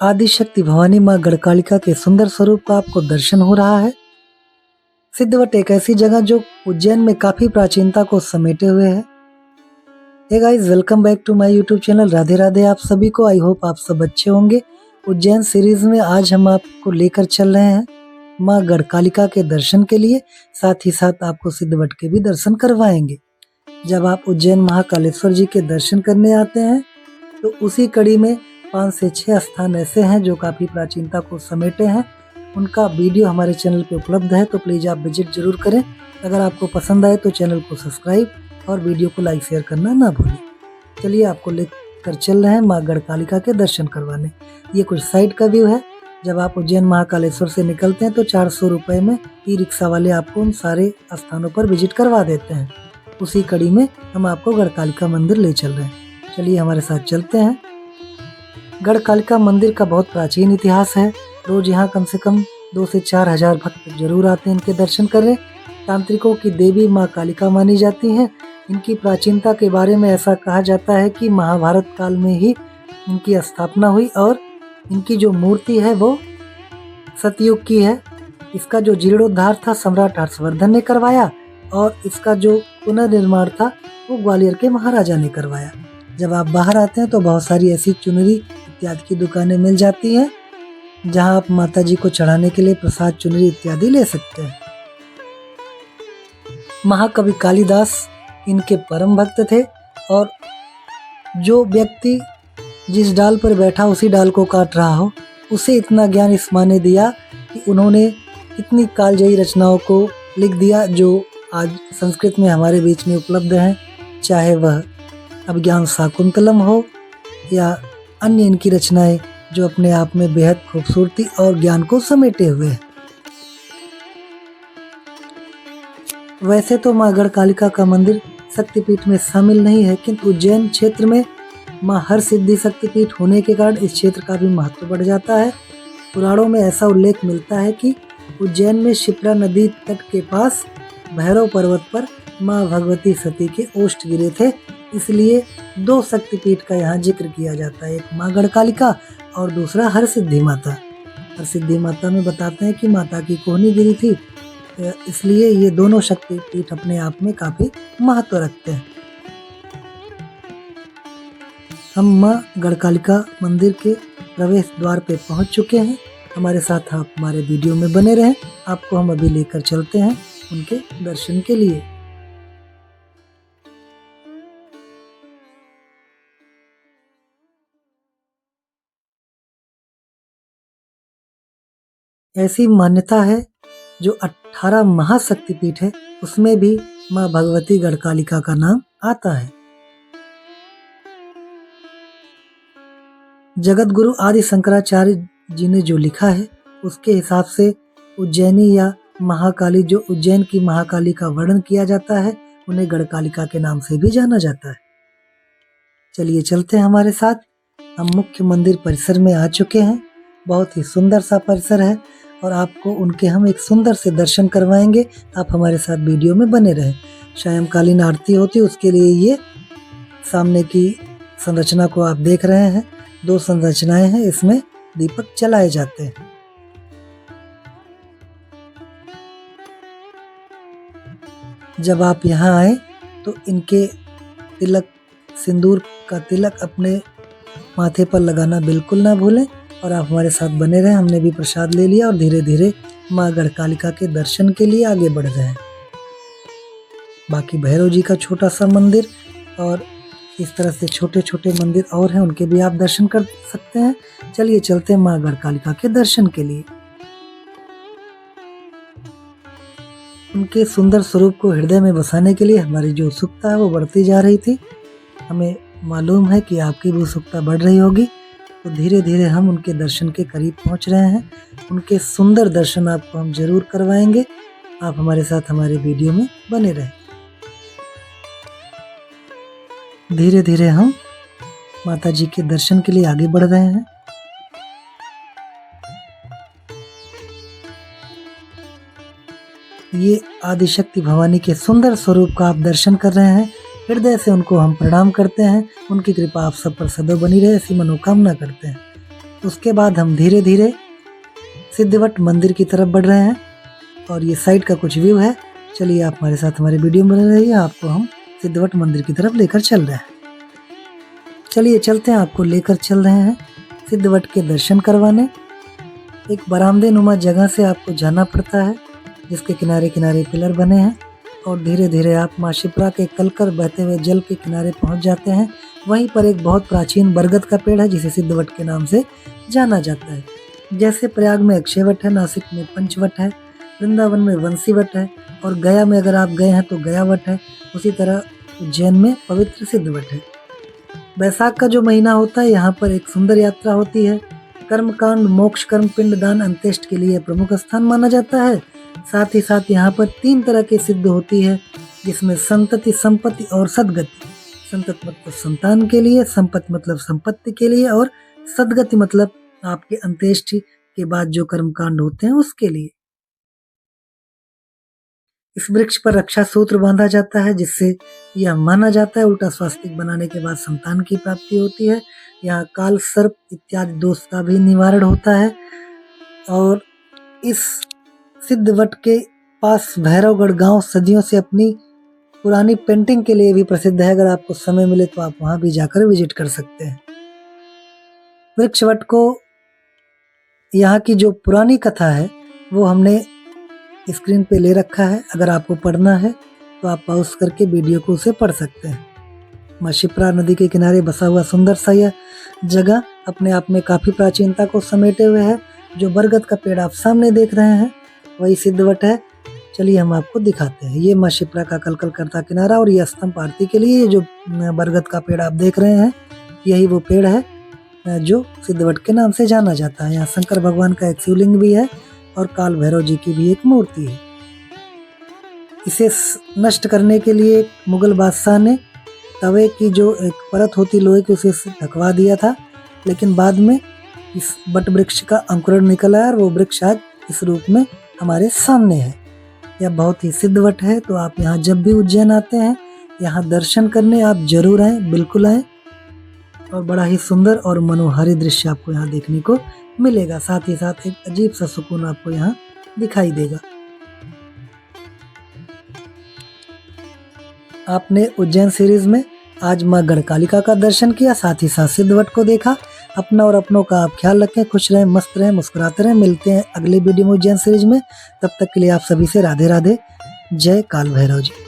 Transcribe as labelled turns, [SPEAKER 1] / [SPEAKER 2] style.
[SPEAKER 1] आदिशक्ति भवानी माँ गढ़कालिका के सुंदर स्वरूप का आपको दर्शन हो रहा है। सिद्धवट एक ऐसी जगह जो उज्जैन में काफी प्राचीनता को समेटे हुए है। Hey guys, welcome back to my YouTube channel. Radhe Radhe आप सभी को। आई होप आप सब अच्छे होंगे। उज्जैन सीरीज में आज हम आपको लेकर चल रहे हैं माँ गढ़कालिका के दर्शन के लिए, साथ ही साथ आपको सिद्धवट के भी दर्शन करवाएंगे। जब आप उज्जैन महाकालेश्वर जी के दर्शन करने आते हैं तो उसी कड़ी में 5 से 6 स्थान ऐसे हैं जो काफ़ी प्राचीनता को समेटे हैं। उनका वीडियो हमारे चैनल पे उपलब्ध है, तो प्लीज़ आप विजिट जरूर करें। अगर आपको पसंद आए तो चैनल को सब्सक्राइब और वीडियो को लाइक शेयर करना ना भूलें। चलिए आपको लेकर चल रहे हैं माँ गढ़कालिका के दर्शन करवाने। ये कुछ साइड का व्यू है। जब आप उज्जैन महाकालेश्वर से निकलते हैं तो 400 रुपये में ई रिक्शा वाले आपको उन सारे स्थानों पर विजिट करवा देते हैं। उसी कड़ी में हम आपको गढ़कालिका मंदिर ले चल रहे हैं। चलिए हमारे साथ चलते हैं। गढ़कालिका मंदिर का बहुत प्राचीन इतिहास है। रोज यहाँ कम से कम 2 से 4 हजार भक्त जरूर आते हैं इनके दर्शन करने। तांत्रिकों की देवी माँ कालिका मानी जाती हैं। इनकी प्राचीनता के बारे में ऐसा कहा जाता है कि महाभारत काल में ही इनकी स्थापना हुई और इनकी जो मूर्ति है वो सतयुग की है। इसका जो जीर्णोद्धार था सम्राट हर्षवर्धन ने करवाया और इसका जो पुनर्निर्माण था वो ग्वालियर के महाराजा ने करवाया। जब आप बाहर आते हैं तो बहुत सारी ऐसी चुनरी इत्यादि की दुकानें मिल जाती हैं जहां आप माता जी को चढ़ाने के लिए प्रसाद, चुनरी इत्यादि ले सकते हैं। महाकवि कालिदास इनके परम भक्त थे और जो व्यक्ति जिस डाल पर बैठा उसी डाल को काट रहा हो, उसे इतना ज्ञान इस माँ ने दिया कि उन्होंने इतनी कालजयी रचनाओं को लिख दिया जो आज संस्कृत में हमारे बीच में उपलब्ध हैं। चाहे वह अभिज्ञान शाकुंतलम हो या अन्य इनकी रचनाएं जो अपने आप में बेहद खूबसूरती और ज्ञान को समेटे हुए हैं। वैसे तो माँ गढ़कालिका का मंदिर शक्तिपीठ में शामिल नहीं है, किंतु उज्जैन क्षेत्र में माँ हर सिद्धि शक्तिपीठ होने के कारण इस क्षेत्र का भी महत्व बढ़ जाता है। पुराणों में ऐसा उल्लेख मिलता है कि उज्जैन में शिप्रा नदी तट के पास भैरव पर्वत पर माँ भगवती सती के ओष्ठ गिरे थे, इसलिए 2 शक्तिपीठ का यहाँ जिक्र किया जाता है। एक माँ गढ़कालिका और दूसरा हरसिद्धि माता। हरसिद्धि माता में बताते हैं कि माता की कोहनी गिरी थी, इसलिए ये दोनों शक्तिपीठ अपने आप में काफी महत्व रखते हैं। हम माँ गढ़कालिका मंदिर के प्रवेश द्वार पे पहुंच चुके हैं। हमारे साथ आप हमारे वीडियो में बने रहें। आपको हम अभी लेकर चलते हैं उनके दर्शन के लिए। ऐसी मान्यता है जो 18 महाशक्तिपीठ है उसमें भी माँ भगवती गढ़कालिका का नाम आता है। जगत गुरु आदि शंकराचार्य जी ने जो लिखा है उसके हिसाब से उज्जैनी या महाकाली, जो उज्जैन की महाकाली का वर्णन किया जाता है, उन्हें गढ़कालिका के नाम से भी जाना जाता है। चलिए चलते हैं हमारे साथ। हम मुख्य मंदिर परिसर में आ चुके हैं। बहुत ही सुंदर सा परिसर है और आपको उनके हम एक सुंदर से दर्शन करवाएंगे। आप हमारे साथ वीडियो में बने रहें। सायंकालीन आरती होती है, उसके लिए ये सामने की संरचना को आप देख रहे हैं। 2 संरचनाएं हैं, इसमें दीपक जलाए जाते हैं। जब आप यहाँ आए तो इनके तिलक, सिंदूर का तिलक अपने माथे पर लगाना बिल्कुल ना भूलें और आप हमारे साथ बने रहें। हमने भी प्रसाद ले लिया और धीरे धीरे माँ गढ़कालिका के दर्शन के लिए आगे बढ़ रहे हैं। बाकी भैरव जी का छोटा सा मंदिर और इस तरह से छोटे छोटे मंदिर और हैं, उनके भी आप दर्शन कर सकते हैं। चलिए चलते हैं माँ गढ़कालिका के दर्शन के लिए। उनके सुंदर स्वरूप को हृदय में बसाने के लिए हमारी जो उत्सुकता है वो बढ़ती जा रही थी। हमें मालूम है कि आपकी भी उत्सुकता बढ़ रही होगी, तो धीरे धीरे हम उनके दर्शन के करीब पहुंच रहे हैं। उनके सुंदर दर्शन आपको हम जरूर करवाएंगे। आप हमारे साथ हमारे वीडियो में बने रहें। धीरे धीरे हम माता जी के दर्शन के लिए आगे बढ़ रहे हैं। ये आदिशक्ति भवानी के सुंदर स्वरूप का आप दर्शन कर रहे हैं। हृदय से उनको हम प्रणाम करते हैं। उनकी कृपा आप सब पर सदैव बनी रहे, ऐसी मनोकामना करते हैं। उसके बाद हम धीरे धीरे सिद्धवट मंदिर की तरफ बढ़ रहे हैं और ये साइड का कुछ व्यू है। चलिए आप हमारे साथ हमारे वीडियो में बने रहिए, आपको हम सिद्धवट मंदिर की तरफ लेकर चल रहे हैं। चलिए चलते हैं, आपको लेकर चल रहे हैं सिद्धवट के दर्शन करवाने। एक बरामदे नुमा जगह से आपको जाना पड़ता है जिसके किनारे किनारे पिलर बने हैं और धीरे धीरे आप माँ शिप्रा के कलकर बहते हुए जल के किनारे पहुंच जाते हैं। वहीं पर एक बहुत प्राचीन बरगद का पेड़ है जिसे सिद्धवट के नाम से जाना जाता है। जैसे प्रयाग में अक्षयवट है, नासिक में पंचवट है, वृंदावन में वंशीवट है और गया में अगर आप गए हैं तो गयावट है, उसी तरह उज्जैन में पवित्र सिद्धवट है। बैसाख का जो महीना होता है यहाँ पर एक सुंदर यात्रा होती है। कर्मकांड, मोक्ष कर्म, पिंडदान, अंत्येष्ट के लिए प्रमुख स्थान माना जाता है। साथ ही साथ यहाँ पर 3 तरह की सिद्ध होती है जिसमें संतति, संपत्ति और सदगति। संतत मतलब संतान के लिए, संपत्ति मतलब संपत्ति के लिए और सदगति मतलब आपके अंत्येष्टि के बाद जो कर्मकांड होते हैं उसके लिए। इस वृक्ष पर रक्षा सूत्र बांधा जाता है जिससे यह माना जाता है उल्टा स्वास्तिक बनाने के बाद संतान की प्राप्ति होती है। यहाँ काल, सर्प इत्यादि दोष का भी निवारण होता है। और इस सिद्धवट के पास भैरवगढ़ गांव सदियों से अपनी पुरानी पेंटिंग के लिए भी प्रसिद्ध है। अगर आपको समय मिले तो आप वहां भी जाकर विजिट कर सकते हैं। वृक्षवट को यहाँ की जो पुरानी कथा है वो हमने स्क्रीन पे ले रखा है। अगर आपको पढ़ना है तो आप पॉज करके वीडियो को उसे पढ़ सकते हैं। माँ शिप्रा नदी के किनारे बसा हुआ सुंदर सा यह जगह अपने आप में काफी प्राचीनता को समेटे हुए है। जो बरगद का पेड़ आप सामने देख रहे हैं वही सिद्धवट है। चलिए हम आपको दिखाते हैं। ये माँ शिप्रा का कलकल करता किनारा और ये स्तंभ आरती के लिए ये जो बरगद का पेड़ आप देख रहे हैं यही वो पेड़ है जो सिद्धवट के नाम से जाना जाता है। यहाँ शंकर भगवान का एक शिवलिंग भी है और काल भैरव जी की भी एक मूर्ति है। इसे नष्ट करने के लिए मुगल बादशाह ने तवे की जो एक परत होती लोहे की उसे ढकवा दिया था, लेकिन बाद में इस बट वृक्ष का अंकुरण निकल आया और वो वृक्ष आज इस रूप में हमारे सामने है। यह बहुत ही सिद्ध वट है। तो आप यहाँ जब भी उज्जैन आते हैं यहाँ दर्शन करने आप जरूर आए, बिल्कुल आए। और बड़ा ही सुंदर और मनोहारी दृश्य आपको यहाँ देखने को मिलेगा। साथ ही साथ एक अजीब सा सुकून आपको यहाँ दिखाई देगा। आपने उज्जैन सीरीज में आज माँ गढ़कालिका का दर्शन किया, साथ ही साथ सिद्धवट को देखा। अपना और अपनों का आप ख्याल रखें, खुश रहें, मस्त रहें, मुस्कुराते रहें। मिलते हैं अगले वीडियो में उज्जैन सीरीज में। तब तक के लिए आप सभी से राधे राधे। जय काल भैरव जी।